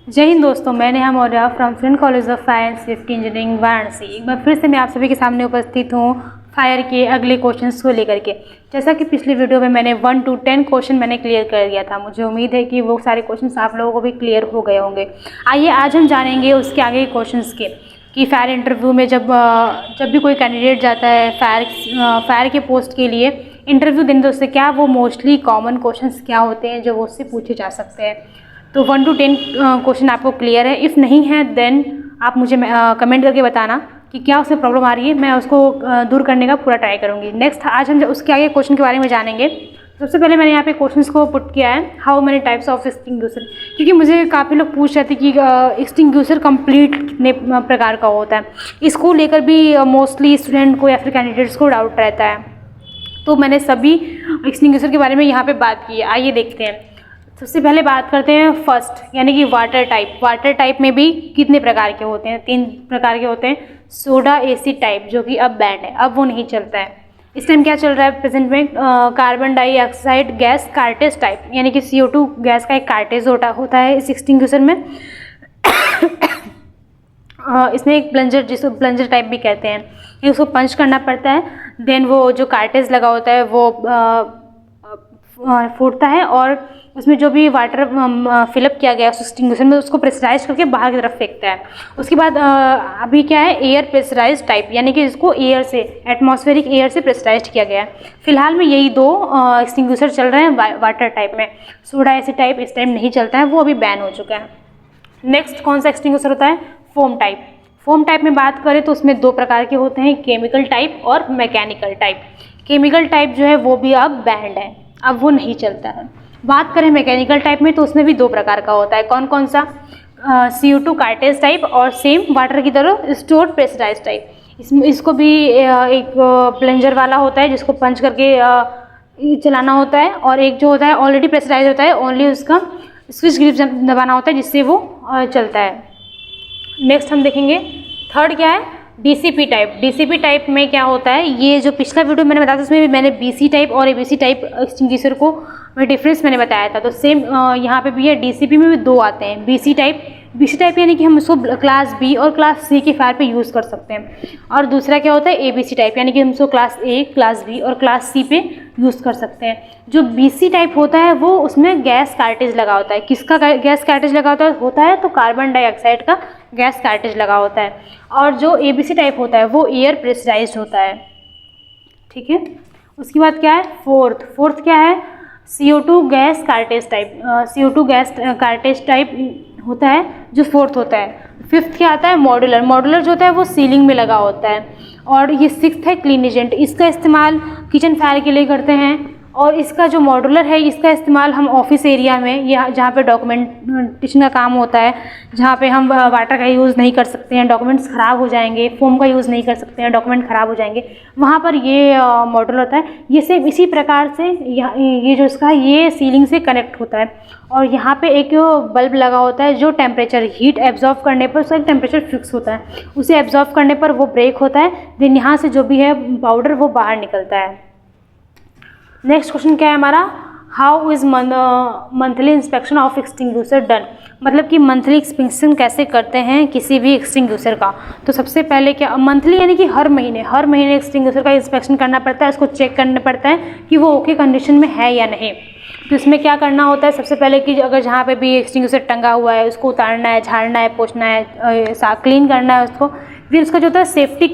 जय हिंद दोस्तों, मैं Neha Maurya from friend college of fire and safety engineering Varanasi. एक बार फिर से मैं आप सभी के सामने उपस्थित हूँ फायर के अगले क्वेश्चंस को लेकर के। जैसा कि पिछले वीडियो में मैंने 1 to 10 क्वेश्चन मैंने क्लियर कर दिया था। मुझे उम्मीद है कि वो सारे क्वेश्चंस आप लोगों को भी क्लियर हो गए होंगे। आइए आज हम जानेंगे उसके आगे के क्वेश्चंस के कि फायर इंटरव्यू में जब भी कोई कैंडिडेट जाता है फायर के पोस्ट के लिए इंटरव्यू देने, तो उससे क्या वो मोस्टली कॉमन क्वेश्चंस क्या होते हैं जो वो उससे पूछे जा सकते हैं। तो 1 to 10 क्वेश्चन आपको क्लियर है। इफ़ नहीं है देन आप मुझे कमेंट करके बताना कि क्या उसमें प्रॉब्लम आ रही है, मैं उसको दूर करने का पूरा ट्राई करूँगी। नेक्स्ट आज हम उसके आगे क्वेश्चन के बारे में जानेंगे। सबसे पहले मैंने यहाँ पे क्वेश्चंस को पुट किया है, how many types of extinguisher, क्योंकि मुझे काफ़ी लोग पूछ रहे थे कि एक्सटिंग्विशर कंप्लीट कितने प्रकार का होता है। इसको लेकर भी मोस्टली स्टूडेंट को या फिर कैंडिडेट्स को डाउट रहता है, तो मैंने सभी एक्सटिंग्विशर के बारे में यहाँ पे बात की है। आइए देखते हैं। सबसे पहले बात करते हैं फर्स्ट, यानी कि वाटर टाइप। वाटर टाइप में भी कितने प्रकार के होते हैं? 3 प्रकार के होते हैं। सोडा एसिड टाइप, जो कि अब बैंड है, अब वो नहीं चलता है। इस टाइम क्या चल रहा है प्रेजेंट में? Carbon dioxide gas cartridge type, यानी कि CO2 गैस का एक कार्टेज होता है इस एक्सटिंग्विशर में। इसमें एक प्लंजर, जिसको प्लंजर टाइप भी कहते हैं, ये उसको पंच करना पड़ता है। देन वो जो कार्टेज लगा होता है वो फूटता है और उसमें जो भी वाटर फिलअप किया गया उस एक्सटिंग्विशर में उसको प्रेशराइज करके बाहर की तरफ फेंकता है। उसके बाद अभी क्या है, एयर प्रेशराइज टाइप, यानी कि इसको एयर से, एटमॉस्फेरिक एयर से प्रेशराइज किया गया है। फिलहाल में यही 2 एक्सटिंग्विशर चल रहे हैं वाटर टाइप में। सोडा एसिड टाइप इस टाइम नहीं चलता है, वो अभी बैन हो चुका है। नेक्स्ट कौन सा एक्सटिंग्विशर होता है? Foam type. फोम टाइप में बात करें तो उसमें 2 प्रकार के होते हैं, केमिकल टाइप और मैकेनिकल टाइप। केमिकल टाइप जो है वो भी अब बैंड है, अब वो नहीं चलता है। बात करें मैकेनिकल टाइप में तो उसमें भी 2 प्रकार का होता है। कौन कौन सा? CO2 कार्टेज टाइप और सेम वाटर की तरह स्टोर्ड प्रेशराइज टाइप। इसको भी एक प्लंजर वाला होता है जिसको पंच करके चलाना होता है, और एक जो होता है ऑलरेडी प्रेशराइज होता है, ओनली उसका स्विच ग्रिप दबाना होता है जिससे वो चलता है। नेक्स्ट हम देखेंगे थर्ड क्या है, DCP टाइप। DCP टाइप में क्या होता है, ये जो पिछला वीडियो मैंने बताया था उसमें भी मैंने BC टाइप और ABC टाइप एक्सटिंग्विशर को डिफरेंस मैंने बताया था, तो सेम यहाँ पे भी है। DCP में भी 2 आते हैं, BC टाइप यानी कि हम इसको क्लास B और क्लास C के फायर पे यूज़ कर सकते हैं। और दूसरा क्या होता है, ABC टाइप, यानी कि हम इसको क्लास A, क्लास B और क्लास C पे यूज़ कर सकते हैं। जो BC टाइप होता है वो उसमें गैस कार्टेज लगा होता है। किसका गैस कार्टेज लगा होता है? तो कार्बन डाइऑक्साइड का गैस कार्टेज लगा होता है। और जो ABC टाइप होता है वो एयर प्रेशराइज्ड होता है। ठीक है, उसके बाद क्या है, फोर्थ क्या है, CO2 gas cartridge type. CO2 gas cartridge type होता है जो फोर्थ होता है। फिफ्थ क्या आता है, मॉड्यूलर जो होता है वो सीलिंग में लगा होता है। और ये 6th है क्लीन एजेंट। इसका इस्तेमाल किचन फायर के लिए करते हैं, और इसका जो मॉड्यूलर है इसका इस्तेमाल हम ऑफिस एरिया में या जहाँ पे डॉक्यूमेंटेशन का काम होता है, जहाँ पे हम वाटर का यूज़ नहीं कर सकते हैं, डॉक्यूमेंट्स ख़राब हो जाएंगे, फोम का यूज़ नहीं कर सकते हैं, डॉक्यूमेंट ख़राब हो जाएंगे, वहाँ पर ये मॉड्यूलर होता है। ये सेम इसी प्रकार से ये जो इसका ये सीलिंग से कनेक्ट होता है, और यहाँ पे एक बल्ब लगा होता है जो टेम्परेचर, हीट एब्जॉर्व करने पर उसका एक टेम्परेचर फिक्स होता है, उसे एब्जॉर्व करने पर वो ब्रेक होता है। देन यहाँ से जो भी है पाउडर वो बाहर निकलता है। नेक्स्ट क्वेश्चन क्या है हमारा, how is monthly inspection of extinguisher done, मतलब कि मंथली इंस्पेक्शन कैसे करते हैं किसी भी एक्सटिंग्विशर का। तो सबसे पहले क्या, मंथली यानी कि हर महीने एक्सटिंग्विशर का इंस्पेक्शन करना पड़ता है, उसको चेक करना पड़ता है कि वो ओके कंडीशन में है या नहीं। तो इसमें क्या करना होता है, सबसे पहले कि अगर जहाँ पे भी एक्सटिंग्विशर टंगा हुआ है उसको उतारना है, झाड़ना है, पोंछना है, क्लीन करना है उसको। फिर उसका जो होता है सेफ्टी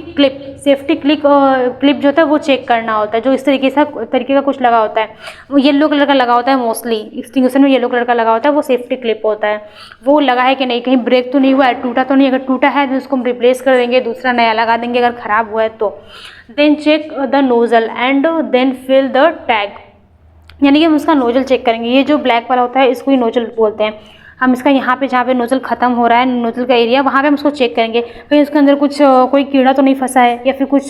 क्लिप जो होता है वो चेक करना होता है, जो इस तरीके का कुछ लगा होता है, वो येलो कलर का लगा होता है। मोस्टली एक्सटिंग्विशर में येलो कलर का लगा होता है, वो सेफ्टी क्लिप होता है। वो लगा है कि नहीं, कहीं ब्रेक तो नहीं हुआ है, टूटा तो नहीं, अगर टूटा है तो उसको हम रिप्लेस कर देंगे, दूसरा नया लगा देंगे अगर ख़राब हुआ है तो। Then check the nozzle and then fill the tag, यानी कि हम उसका नोजल चेक करेंगे। ये जो ब्लैक वाला होता है इसको ही नोजल बोलते हैं। हम इसका यहाँ पे जहाँ पे नोजल ख़त्म हो रहा है, नोजल का एरिया, वहाँ पे हम उसको चेक करेंगे कहीं उसके अंदर कुछ कोई कीड़ा तो नहीं फंसा है, या फिर कुछ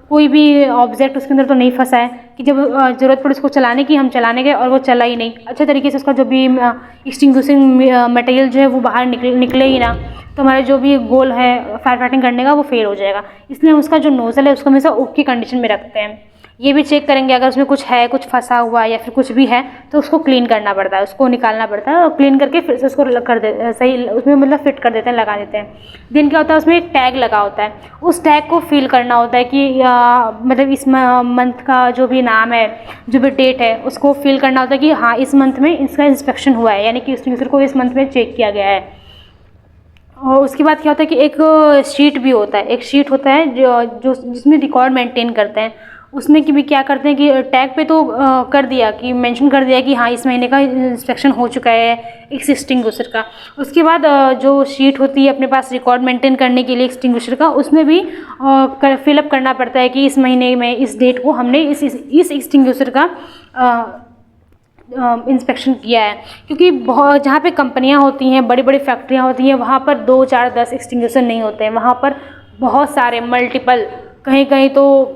कोई भी ऑब्जेक्ट उसके अंदर तो नहीं फंसा है कि जब ज़रूरत पड़े उसको चलाने की हम चलाने गए और वो चला ही नहीं अच्छे तरीके से, उसका जो भी एक्सटिंग्विशिंग मटेरियल जो है वो बाहर निकले ही ना, तो हमारा जो भी गोल है फायर फाइटिंग करने का वो फेल हो जाएगा। इसलिए हम उसका जो नोजल है उसको हमेशा ओके कंडीशन में रखते हैं। ये भी चेक करेंगे अगर उसमें कुछ है, कुछ फंसा हुआ या फिर कुछ भी है तो उसको क्लीन करना पड़ता है, उसको निकालना पड़ता है और क्लीन करके फिर से उसको कर दे सही उसमें मतलब फिट कर देते हैं, लगा देते हैं। देन क्या होता है उसमें एक टैग लगा होता है, उस टैग को फिल करना होता है कि मतलब इस मंथ का जो भी नाम है, जो भी डेट है, उसको फिल करना होता है कि हाँ इस मंथ में इसका इंस्पेक्शन हुआ है, यानी कि एक्सटिंग्विशर को इस मंथ में चेक किया गया है। और उसके बाद क्या होता है कि एक शीट भी होता है, एक शीट होता है जो जिसमें रिकॉर्ड मेंटेन करते हैं। उसमें कि भी क्या करते हैं कि टैग पे तो कर दिया कि मेंशन कर दिया कि हाँ इस महीने का इंस्पेक्शन हो चुका है एक्सटिंग्विशर का। उसके बाद जो शीट होती है अपने पास रिकॉर्ड मेंटेन करने के लिए एक्सटिंग्विशर का, उसमें भी फिलअप करना पड़ता है कि इस महीने में इस डेट को हमने इस एक्सटिंग्विशर का इंस्पेक्शन किया है। क्योंकि बहुत जहाँ पे कंपनियाँ होती हैं, बड़ी बड़ी फैक्ट्रियाँ होती हैं, वहाँ पर 2 4 10 एक्सटिंग्विशर नहीं होते हैं, वहाँ पर बहुत सारे मल्टीपल, कहीं कहीं तो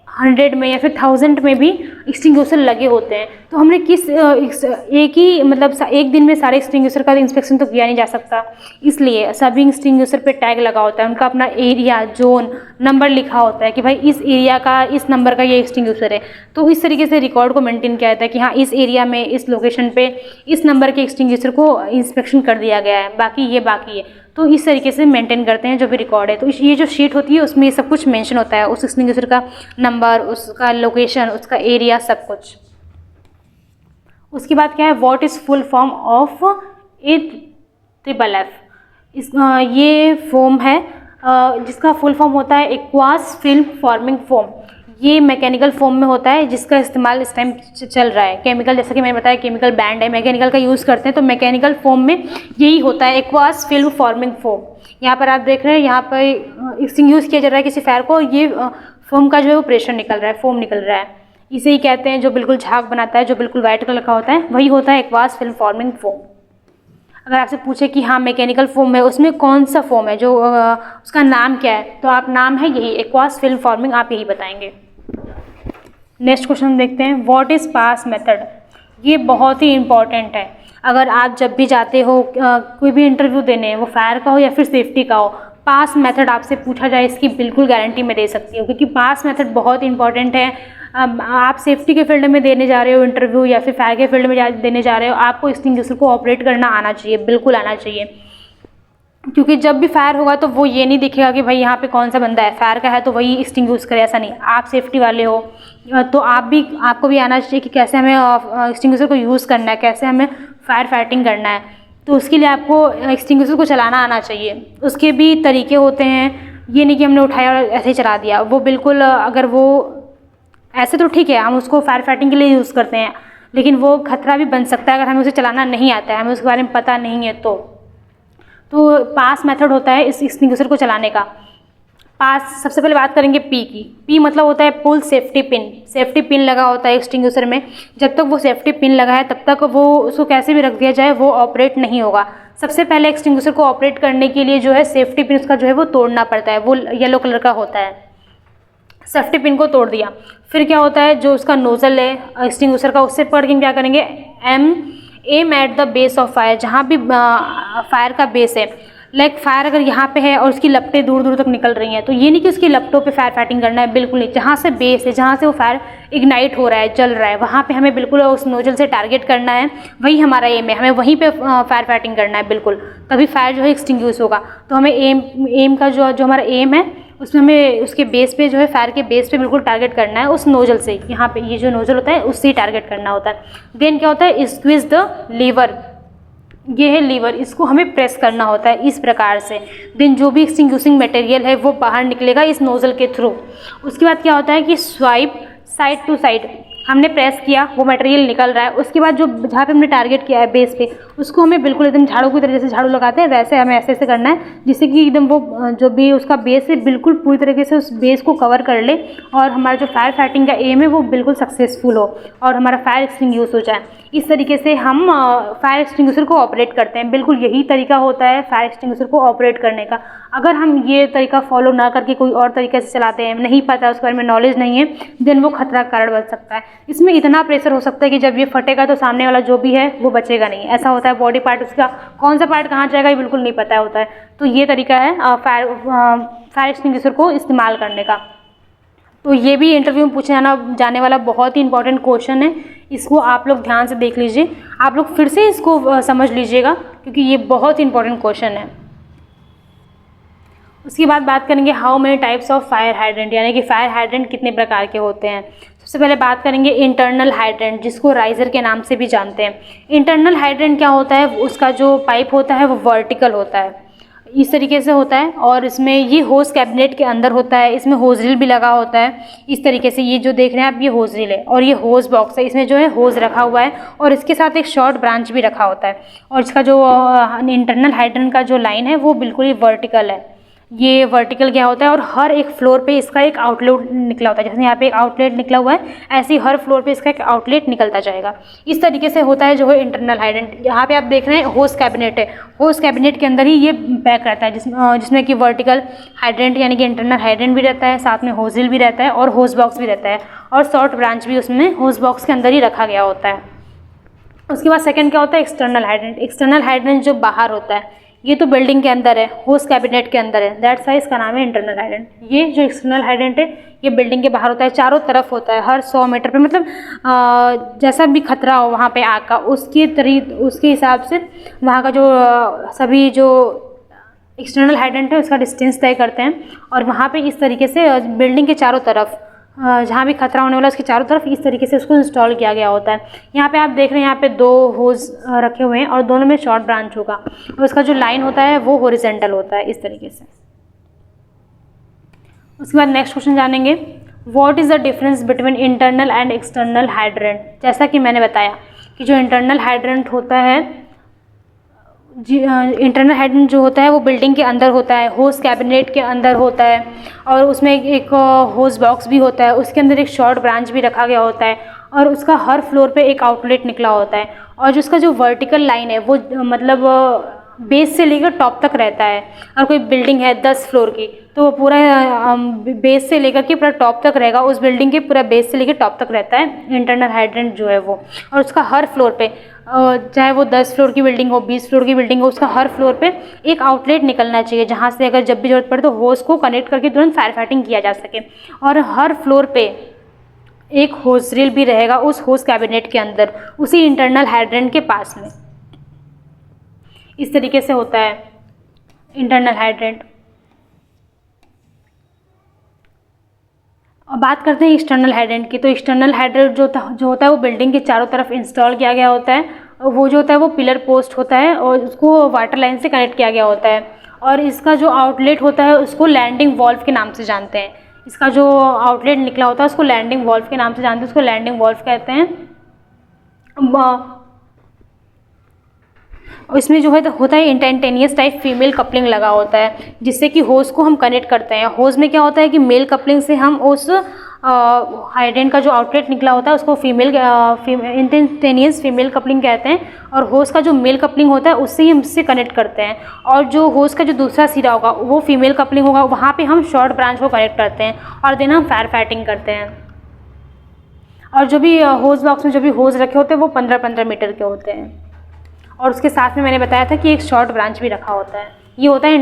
100 में या फिर 1000 में भी एक्सटिंग्विशर लगे होते हैं। तो हमने एक ही मतलब एक दिन में सारे एक्सटिंग्विशर का इंस्पेक्शन तो किया नहीं जा सकता, इसलिए सभी एक्सटिंग्विशर पे टैग लगा होता है, उनका अपना एरिया, जोन, नंबर लिखा होता है कि भाई इस एरिया का इस नंबर का ये एक्सटिंग्विशर है। तो इस तरीके से रिकॉर्ड को मेंटेन किया जाता है कि हाँ इस एरिया में, इस लोकेशन पे इस नंबर के एक्सटिंग्विशर को इंस्पेक्शन कर दिया गया है, बाकी है। तो इस तरीके से मेंटेन करते हैं जो भी रिकॉर्ड है। तो ये जो शीट होती है उसमें सब कुछ मेंशन होता है, उस एक्सटिंग्विशर का नंबर, उसका लोकेशन, उसका एरिया, सब कुछ। उसके बाद क्या है, what is full form of AFFF। ये फॉर्म है जिसका फुल फॉर्म होता है एक्वास फिल्म फॉर्मिंग फोम। ये मैकेनिकल फोम में होता है जिसका इस्तेमाल इस टाइम चल रहा है। केमिकल, जैसा कि मैंने बताया केमिकल बैंड है, मैकेनिकल का यूज़ करते हैं, तो मैकेनिकल फोम में यही होता है एक्वास फिल्म फॉर्मिंग फोम। यहाँ पर आप देख रहे हैं, यहाँ पर इससे यूज़ किया जा रहा है किसी फायर को, ये फोम का जो है वो प्रेशर निकल रहा है, फोम निकल रहा है, इसे ही कहते हैं जो बिल्कुल झाग बनाता है, जो बिल्कुल वाइट कलर का होता है, वही होता है एक्वास फिल्म फॉर्मिंग फोम। अगर आपसे पूछे कि हाँ मैकेनिकल फोम है, उसमें कौन सा फोम है, जो उसका नाम क्या है, तो आप नाम है यही एक्वास फिल्म फॉर्मिंग, आप यही बताएंगे। नेक्स्ट क्वेश्चन हम देखते हैं, व्हाट इज़ पास मेथड। ये बहुत ही इंपॉर्टेंट है। अगर आप जब भी जाते हो कोई भी इंटरव्यू देने, वो फायर का हो या फिर सेफ्टी का हो, पास मेथड आपसे पूछा जाए, इसकी बिल्कुल गारंटी मैं दे सकती हूँ, क्योंकि पास मेथड बहुत इंपॉर्टेंट है। आप सेफ्टी के फील्ड में देने जा रहे हो इंटरव्यू या फिर फायर के फील्ड में देने जा रहे हो, आपको एक्सटिंग्विशर को ऑपरेट करना आना चाहिए, बिल्कुल आना चाहिए। क्योंकि जब भी फायर होगा तो वो ये नहीं दिखेगा कि भाई यहाँ पे कौन सा बंदा है, फायर का है तो वही एक्सटिंग्विश करे, ऐसा नहीं। आप सेफ्टी वाले हो तो आपको भी आना चाहिए कि कैसे हमें एक्सटिंग्विशर को यूज़ करना है, कैसे हमें फायर फाइटिंग करना है। तो उसके लिए आपको एक्सटिंग्विशर को चलाना आना चाहिए। उसके भी तरीके होते हैं, ये नहीं कि हमने उठाया और ऐसे ही चला दिया। वो बिल्कुल, अगर वो ऐसे तो ठीक है, हम उसको फायर फाइटिंग के लिए यूज़ करते हैं, लेकिन वो खतरा भी बन सकता है अगर हमें उसे चलाना नहीं आता है, हमें उसके बारे में पता नहीं है। तो पास मेथड होता है इस एक्सटिंग्विशर को चलाने का। पास, सबसे पहले बात करेंगे पी की। पी मतलब होता है पुल सेफ्टी पिन। सेफ्टी पिन लगा होता है एक्सटिंग्विशर में, जब तक वो सेफ्टी पिन लगा है तब तक वो उसको कैसे भी रख दिया जाए वो ऑपरेट नहीं होगा। सबसे पहले एक्सटिंग्विशर को ऑपरेट करने के लिए जो है सेफ्टी पिन उसका जो है वो तोड़ना पड़ता है, वो येलो कलर का होता है। सेफ्टी पिन को तोड़ दिया, फिर क्या होता है, जो उसका नोजल है एक्सटिंग्विशर का, उससे पकड़ के क्या करेंगे, aim at the base of fire, जहाँ भी फायर का बेस है। लाइक फायर अगर यहाँ पे है और उसकी लपटें दूर दूर तक निकल रही हैं, तो ये नहीं कि उसकी लपटों पे फायर फाइटिंग करना है, बिल्कुल नहीं। जहाँ से बेस है, जहाँ से वो फायर इग्नाइट हो रहा है, जल रहा है, वहाँ पे हमें बिल्कुल उस नोजल से टारगेट करना है, वही हमारा एम है, हमें वहीं पे फायर फाइटिंग करना है बिल्कुल, तभी फायर जो है एक्सटिंग्विश होगा। तो हमें एम का जो हमारा एम है, उसमें हमें उसके बेस पे जो है, फायर के बेस पे बिल्कुल टारगेट करना है, उस नोजल से, यहाँ पे ये जो नोजल होता है उससे ही टारगेट करना होता है। देन क्या होता है, स्क्वीज द लीवर, ये है लीवर, इसको हमें प्रेस करना होता है इस प्रकार से। देन जो भी एक्सटिंग्विशिंग मटेरियल है वो बाहर निकलेगा इस नोजल के थ्रू। उसके बाद क्या होता है कि स्वाइप साइड टू साइड, हमने प्रेस किया, वो मटेरियल निकल रहा है। उसके बाद जो जहाँ पे हमने टारगेट किया है बेस पे, उसको हमें बिल्कुल एकदम झाड़ू की तरह, जैसे झाड़ू लगाते हैं वैसे हमें ऐसे ऐसे करना है, जिससे कि एकदम वो जो भी उसका बेस है बिल्कुल पूरी तरीके से उस बेस को कवर कर ले, और हमारा जो फायर फाइटिंग का एम है वो बिल्कुल सक्सेसफुल हो और हमारा फायर एक्सटिंग्विश हो जाए। इस तरीके से हम फायर एक्सटिंग्विशर को ऑपरेट करते हैं। बिल्कुल यही तरीका होता है फायर एक्सटिंग्विशर को ऑपरेट करने का। अगर हम ये तरीका फॉलो ना करके कोई और तरीके से चलाते हैं, नहीं पता, उसके बारे में नॉलेज नहीं है, देन वो खतरा का कारण बन सकता है। इसमें इतना प्रेशर हो सकता है कि जब ये फटेगा तो सामने वाला जो भी है वो बचेगा नहीं। ऐसा होता है, बॉडी पार्ट उसका कौन सा पार्ट कहाँ जाएगा ये बिल्कुल नहीं पता होता है। तो ये तरीका है फायर एक्सटिंग्विशर को इस्तेमाल करने का। तो ये भी इंटरव्यू में पूछा जाने वाला बहुत ही इंपॉर्टेंट क्वेश्चन है। इसको आप लोग ध्यान से देख लीजिए, आप लोग फिर से इसको समझ लीजिएगा क्योंकि ये बहुत ही इंपॉर्टेंट क्वेश्चन है। उसके बाद बात करेंगे how many types of fire hydrant, यानी कि फायर हाइड्रेंट कितने प्रकार के होते हैं। सबसे पहले बात करेंगे इंटरनल हाइड्रेंट, जिसको राइजर के नाम से भी जानते हैं। इंटरनल हाइड्रेंट क्या होता है, उसका जो पाइप होता है वो वर्टिकल होता है, इस तरीके से होता है, और इसमें ये होज कैबिनेट के अंदर होता है, इसमें होज रील भी लगा होता है इस तरीके से। ये जो देख रहे हैं आप, ये होज रील है और ये होज बॉक्स है, इसमें जो है होज रखा हुआ है और इसके साथ एक शॉर्ट ब्रांच भी रखा होता है। और इसका जो इंटरनल हाइड्रेंट का जो लाइन है वो बिल्कुल ही वर्टिकल है। ये वर्टिकल क्या होता है, और हर एक फ्लोर पे इसका एक आउटलेट निकला होता है। जैसे यहाँ पे एक आउटलेट निकला हुआ है, ऐसे ही हर फ्लोर पे इसका एक आउटलेट निकलता जाएगा। इस तरीके से होता है जो है इंटरनल हाइड्रेंट। यहाँ पे आप देख रहे हैं होज कैबिनेट है, होज कैबिनेट के अंदर ही ये पैक रहता है, जिसमें कि वर्टिकल हाइड्रेंट यानी कि इंटरनल हाइड्रेंट भी रहता है, साथ में होज रील भी रहता है और होज बॉक्स भी रहता है, और शॉर्ट ब्रांच भी उसमें होज बॉक्स के अंदर ही रखा गया होता है। उसके बाद सेकंड क्या होता है, एक्सटर्नल हाइड्रेंट। एक्सटर्नल हाइड्रेंट जो बाहर होता है, ये तो बिल्डिंग के अंदर है, होस्ट कैबिनेट के अंदर है, दैट्स वाई इसका नाम है इंटरनल हाइड्रेंट। ये जो एक्सटर्नल हाइड्रेंट है ये बिल्डिंग के बाहर होता है, चारों तरफ होता है, हर 100 मीटर पे, मतलब जैसा भी खतरा हो वहाँ पे आग का, उसके हिसाब से वहाँ का जो सभी जो एक्सटर्नल हाइड्रेंट है उसका डिस्टेंस तय करते हैं। और वहाँ पे इस तरीके से बिल्डिंग के चारों तरफ जहाँ भी खतरा होने वाला उसके चारों तरफ इस तरीके से उसको इंस्टॉल किया गया होता है। यहाँ पे आप देख रहे हैं, यहाँ पे 2 होज रखे हुए हैं और दोनों में शॉर्ट ब्रांच होगा, और उसका जो लाइन होता है वो हॉरिजॉन्टल होता है इस तरीके से। उसके बाद नेक्स्ट क्वेश्चन जानेंगे, what is the difference between internal and external hydrant. जैसा कि मैंने बताया कि जो इंटरनल हाइड्रेंट होता है, इंटरनल हाइड्रेंट जो होता है वो बिल्डिंग के अंदर होता है, होज कैबिनेट के अंदर होता है, और उसमें एक होज बॉक्स भी होता है, उसके अंदर एक शॉर्ट ब्रांच भी रखा गया होता है, और उसका हर फ्लोर पे एक आउटलेट निकला होता है। और जो उसका जो वर्टिकल लाइन है वो मतलब बेस से लेकर टॉप तक रहता है। और कोई बिल्डिंग है 10 फ्लोर की, तो वो पूरा बेस से लेकर के पूरा टॉप तक रहेगा, उस बिल्डिंग के पूरा बेस से लेकर टॉप तक रहता है इंटरनल हाइड्रेंट जो है वो। और उसका हर फ्लोर पे, चाहे वो 10 फ्लोर की बिल्डिंग हो, 20 फ्लोर की बिल्डिंग हो, उसका हर फ्लोर पे एक आउटलेट निकलना चाहिए, जहाँ से अगर जब भी जरूरत पड़े तो होज को कनेक्ट करके तुरंत फायर फाइटिंग किया जा सके। और हर फ्लोर पे एक होज रील भी रहेगा उस होज कैबिनेट के अंदर, उसी इंटरनल हाइड्रेंट के पास में। इस तरीके से होता है इंटरनल हाइड्रेंट। अब बात करते हैं एक्सटर्नल हाइड्रेंट की। तो एक्सटर्नल हाइड्रेंट जो होता है वो बिल्डिंग के चारों तरफ इंस्टॉल किया गया होता है। वो जो होता है वो पिलर पोस्ट होता है और उसको वाटर लाइन से कनेक्ट किया गया होता है। और इसका जो आउटलेट होता है उसको लैंडिंग वॉल्व के नाम से जानते हैं। इसका जो आउटलेट निकला होता है उसको लैंडिंग वॉल्व के नाम से जानते हैं, उसको लैंडिंग वॉल्व कहते हैं। और इसमें जो है तो होता है इंस्टैंटेनियस टाइप फीमेल कपलिंग लगा होता है, जिससे कि होज को हम कनेक्ट करते हैं। होज में क्या होता है कि मेल कपलिंग से हम उस हाइड्रेंट का जो आउटलेट निकला होता है उसको इंस्टैंटेनियस फीमेल कपलिंग कहते हैं। और होज का जो मेल कपलिंग होता है उससे ही हम उससे कनेक्ट करते हैं। और जो होज का जो दूसरा सिरा होगा वो फीमेल कपलिंग होगा, वहाँ पे हम शॉर्ट ब्रांच को कनेक्ट करते हैं और देन हम फायर फाइटिंग करते हैं। और जो भी होज बॉक्स में जो भी होज रखे होते हैं वो 15-15 मीटर के होते हैं। और उसके साथ में मैंने बताया था कि एक शॉर्ट ब्रांच भी रखा होता है। ये होता है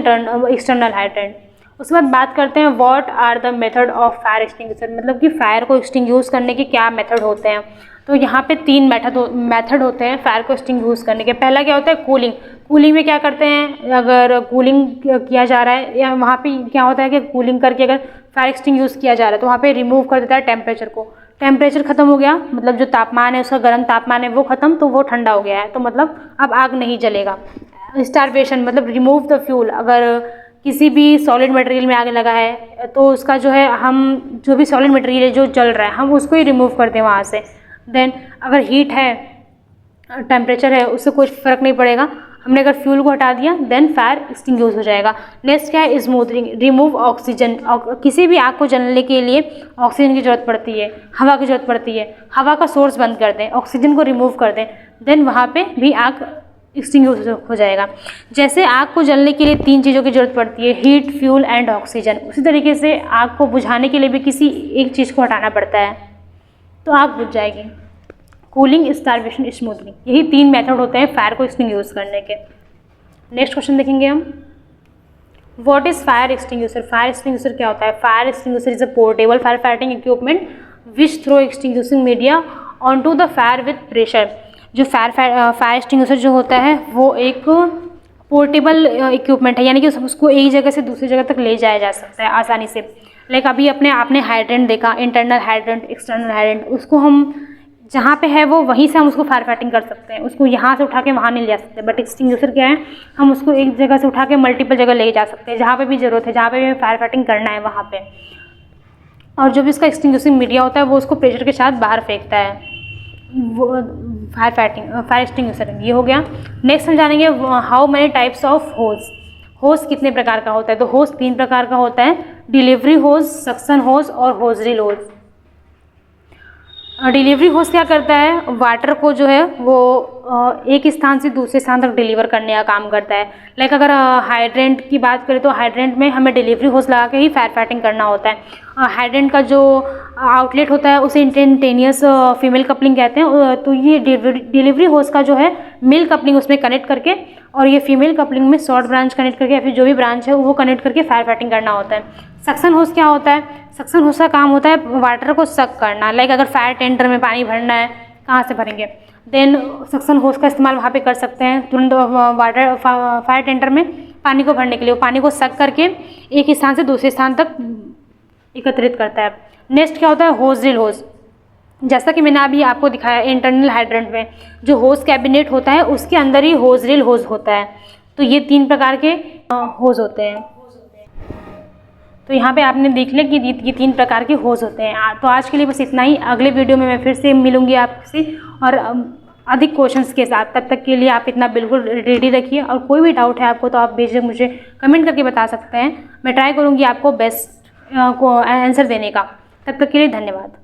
एक्सटर्नल हाइड्रेंट। उसके बाद बात करते हैं what are the method of fire extinguisher, मतलब कि फायर को एक्सटिंग्विश करने के क्या मेथड होते हैं। तो यहाँ पे 3 मेथड होते हैं फायर को एक्सटिंग्विश करने के। पहला क्या होता है कूलिंग। कूलिंग में क्या करते हैं, अगर कूलिंग किया जा रहा है या वहाँ पे क्या होता है कि कूलिंग करके अगर फायर एक्सटिंग्विश किया जा रहा है तो वहाँ पे रिमूव कर देता है टेम्परेचर को। टेम्परेचर खत्म हो गया, मतलब जो तापमान है उसका गर्म तापमान है वो खत्म, तो वो ठंडा हो गया है, तो मतलब अब आग नहीं जलेगा। स्टारवेशन मतलब रिमूव द फ्यूल। अगर किसी भी सॉलिड मटेरियल में आग लगा है तो उसका जो है हम जो भी सॉलिड मटेरियल है जो जल रहा है हम उसको ही रिमूव करते हैं वहाँ से। देन अगर हीट है, टेम्परेचर है, उससे कुछ फ़र्क नहीं पड़ेगा, हमने अगर फ्यूल को हटा दिया देन फायर एक्सटिंग्विश हो जाएगा। नेक्स्ट क्या है स्मोथरिंग, रिमूव ऑक्सीजन। किसी भी आग को जलने के लिए ऑक्सीजन की ज़रूरत पड़ती है, हवा की ज़रूरत पड़ती है। हवा का सोर्स बंद कर दें, ऑक्सीजन को रिमूव कर दें, देन वहाँ पे भी आग एक्सटिंग्विश हो जाएगा। जैसे आग को जलने के लिए 3 चीज़ों की ज़रूरत पड़ती है, हीट, फ्यूल एंड ऑक्सीजन, उसी तरीके से आग को बुझाने के लिए भी किसी एक चीज़ को हटाना पड़ता है तो आग बुझ जाएगी। कूलिंग, स्टारवेशन, स्मूथनिंग, यही 3 मेथड होते हैं फायर को एक्सटिंग्विश करने के। नेक्स्ट क्वेश्चन देखेंगे हम, what is fire extinguisher? Fire extinguisher क्या होता है? Fire extinguisher is a portable fire fighting equipment which throw extinguishing media on to the fire with pressure. जो फायर एक्सटिंग्विशर जो होता है वो एक पोर्टेबल इक्विपमेंट है, यानी कि उसको एक जगह से दूसरी जगह तक ले जाया जा सकता है आसानी से। लाइक अभी आपने हाइड्रेंट देखा, इंटरनल हाइड्रेंट, एक्सटर्नल हाइड्रेंट, उसको हम जहाँ पे है वो वहीं से हम उसको फायर फाइटिंग कर सकते हैं, उसको यहाँ से उठा के वहाँ नहीं ले जा सकते। बट एक्सटिंग्विशर क्या है, हम उसको एक जगह से उठा के मल्टीपल जगह ले जा सकते हैं, जहाँ पे भी ज़रूरत है, जहाँ पे भी फायर फाइटिंग करना है वहाँ पे। और जो भी इसका एक्सटिंग्विशिंग मीडिया होता है वो उसको प्रेशर के साथ बाहर फेंकता है, वो फायर एक्सटिंग्विशर ये हो गया। नेक्स्ट हम जानेंगे हाउ मेनी टाइप्स ऑफ होज। होज कितने प्रकार का होता है? तो होज 3 प्रकार का होता है, डिलीवरी होज, सक्शन होज और होजरिल होज। डिलीवरी होज क्या करता है, वाटर को जो है वो एक स्थान से दूसरे स्थान तक डिलीवर करने का काम करता है। लाइक अगर हाइड्रेंट की बात करें तो हाइड्रेंट में हमें डिलीवरी होज लगा के ही फायर फाइटिंग करना होता है। हाइड्रेंट का जो आउटलेट होता है उसे इंस्टेंटेनियस फीमेल कपलिंग कहते हैं। तो ये डिलीवरी होज का जो है मेल कपलिंग उसमें कनेक्ट करके, और ये फीमेल कपलिंग में शॉर्ट ब्रांच कनेक्ट करके या फिर जो भी ब्रांच है वो कनेक्ट करके फायर फाइटिंग करना होता है। सक्शन होज क्या होता है? सक्शन होज का काम होता है वाटर को सक करना। लाइक अगर फायर टेंडर में पानी भरना है, कहाँ से भरेंगे, देन सक्शन होज का इस्तेमाल वहाँ पे कर सकते हैं तुरंत वाटर फायर टेंडर में पानी को भरने के लिए। वो पानी को सक करके एक स्थान से दूसरे स्थान तक एकत्रित करता है। नेक्स्ट क्या होता है, होजरिल होज। जैसा कि मैंने अभी आपको दिखाया, इंटरनल हाइड्रेंट में जो होज कैबिनेट होता है उसके अंदर ही होजरिल होज होता है। तो ये 3 प्रकार के होज होते हैं। तो यहाँ पे आपने देख लिया कि ये 3 प्रकार के होज होते हैं। तो आज के लिए बस इतना ही। अगले वीडियो में मैं फिर से मिलूंगी आपसे और अधिक क्वेश्चंस के साथ। तब तक के लिए आप इतना बिल्कुल रेडी रखिए, और कोई भी डाउट है आपको तो आप बेशक मुझे कमेंट करके बता सकते हैं। मैं ट्राई करूँगी आपको बेस्ट को आंसर देने का। तब तक के लिए धन्यवाद।